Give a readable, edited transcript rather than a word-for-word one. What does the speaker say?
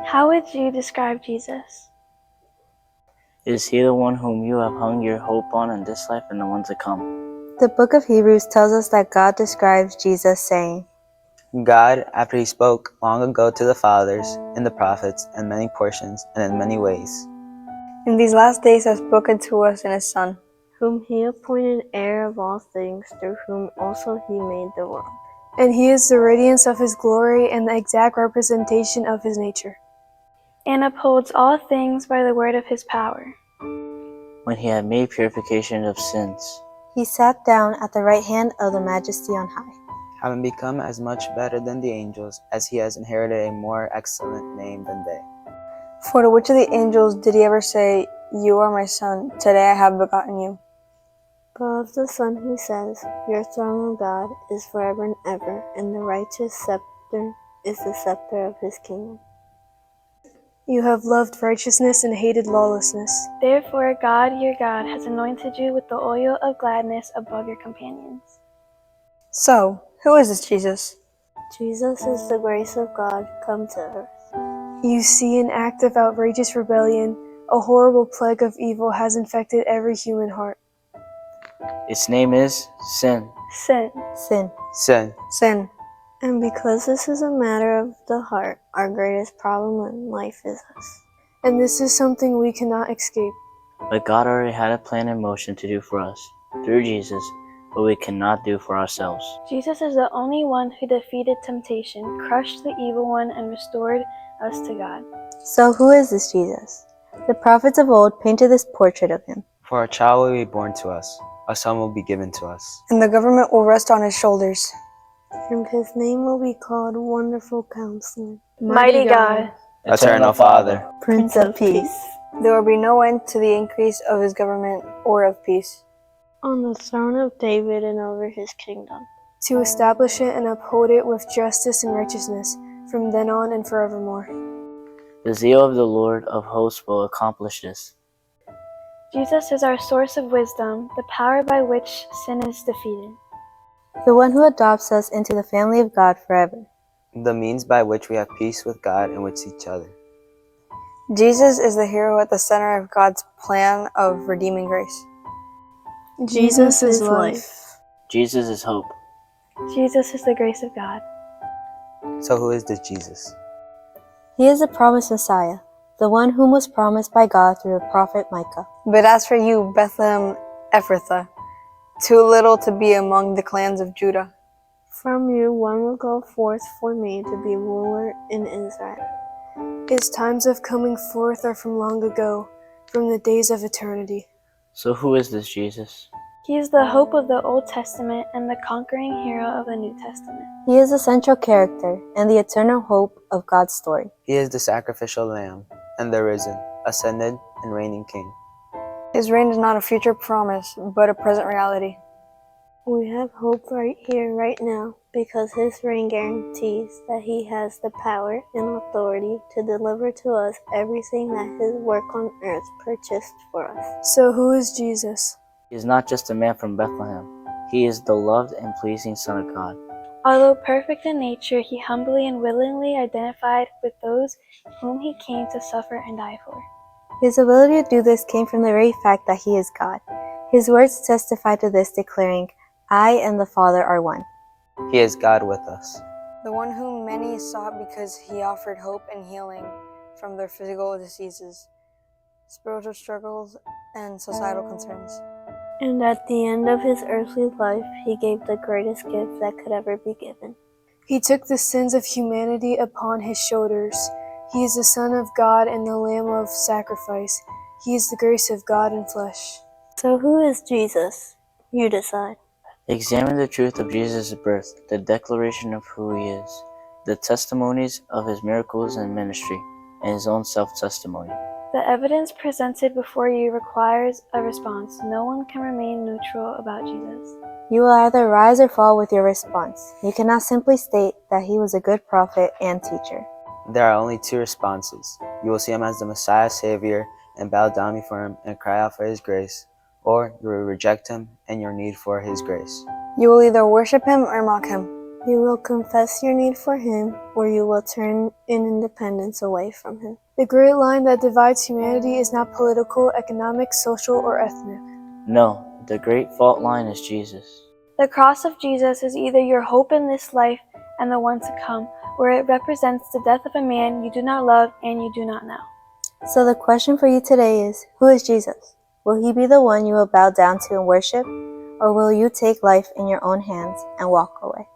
How would you describe Jesus? Is he the one whom you have hung your hope on in this life and the ones to come? The book of Hebrews tells us that God describes Jesus saying, God, after he spoke long ago to the fathers, in the prophets, in many portions, and in many ways, in these last days has spoken to us in his Son, whom he appointed heir of all things, through whom also he made the world. And he is the radiance of his glory and the exact representation of his nature, And upholds all things by the word of his power. When he had made purification of sins, he sat down at the right hand of the Majesty on high. having become as much better than the angels, as he has inherited a more excellent name than they. For to which of the angels did he ever say, "You are my Son, today I have begotten you"? But of the Son he says, "Your throne, O God, is forever and ever, and the righteous scepter is the scepter of his kingdom." you have loved righteousness and hated lawlessness. Therefore God, your God, has anointed you with the oil of gladness above your companions. So, who is this Jesus? Jesus is the grace of God come to earth. You see an act of outrageous rebellion. A horrible plague of evil has infected every human heart. its name is sin. Sin. Sin. Sin. Sin. And because this is a matter of the heart, our greatest problem in life is us. And this is something we cannot escape. But God already had a plan in motion to do for us, through Jesus, what we cannot do for ourselves. Jesus is the only one who defeated temptation, crushed the evil one, and restored us to God. So who is this Jesus? The prophets of old painted this portrait of him. For a child will be born to us, a son will be given to us. And the government will rest on his shoulders. And his name will be called Wonderful Counselor, Mighty God, Eternal Father, Prince of Peace. There will be no end to the increase of his government or of peace. on the throne of David and over his kingdom, To establish it and uphold it with justice and righteousness, from then on and forevermore. The zeal of the Lord of hosts will accomplish this. Jesus is our source of wisdom, the power by which sin is defeated. The one who adopts us into the family of God forever. the means by which we have peace with God and with each other. Jesus is the hero at the center of God's plan of redeeming grace. Jesus is life. Jesus is hope. Jesus is the grace of God. So who is this Jesus? He is the promised Messiah, the one whom was promised by God through the prophet Micah. But as for you, Bethlehem Ephrathah, too little to be among the clans of Judah. from you one will go forth for me to be ruler in Israel. His times of coming forth are from long ago, from the days of eternity. So who is this Jesus? He is the hope of the Old Testament and the conquering hero of the New Testament. He is the central character and the eternal hope of God's story. He is the sacrificial lamb and the risen, ascended, and reigning king. His reign is not a future promise, but a present reality. We have hope right here, right now, because his reign guarantees that he has the power and authority to deliver to us everything that his work on earth purchased for us. So who is Jesus? He is not just a man from Bethlehem. He is the loved and pleasing Son of God. Although perfect in nature, he humbly and willingly identified with those whom he came to suffer and die for. His ability to do this came from the very fact that he is God. His words testify to this, declaring, "I and the Father are one." He is God with us. The one whom many sought because he offered hope and healing from their physical diseases, spiritual struggles, and societal concerns. And at the end of his earthly life, he gave the greatest gift that could ever be given. He took the sins of humanity upon his shoulders. He is the Son of God and the Lamb of sacrifice. He is the grace of God in flesh. So who is Jesus? You decide. Examine the truth of Jesus' birth, the declaration of who he is, the testimonies of his miracles and ministry, and his own self-testimony. The evidence presented before you requires a response. No one can remain neutral about Jesus. You will either rise or fall with your response. You cannot simply state that he was a good prophet and teacher. There are only two responses. You will see him as the Messiah Savior and bow down before him and cry out for his grace, or you will reject him and your need for his grace. You will either worship him or mock him. You will confess your need for Him, or you will turn in independence away from Him. The great line that divides humanity is not political, economic, social, or ethnic. No, the great fault line is Jesus. The cross of Jesus is either your hope in this life and the one to come, or it represents the death of a man you do not love and you do not know. So the question for you today is, who is Jesus? Will he be the one you will bow down to and worship, or will you take life in your own hands and walk away?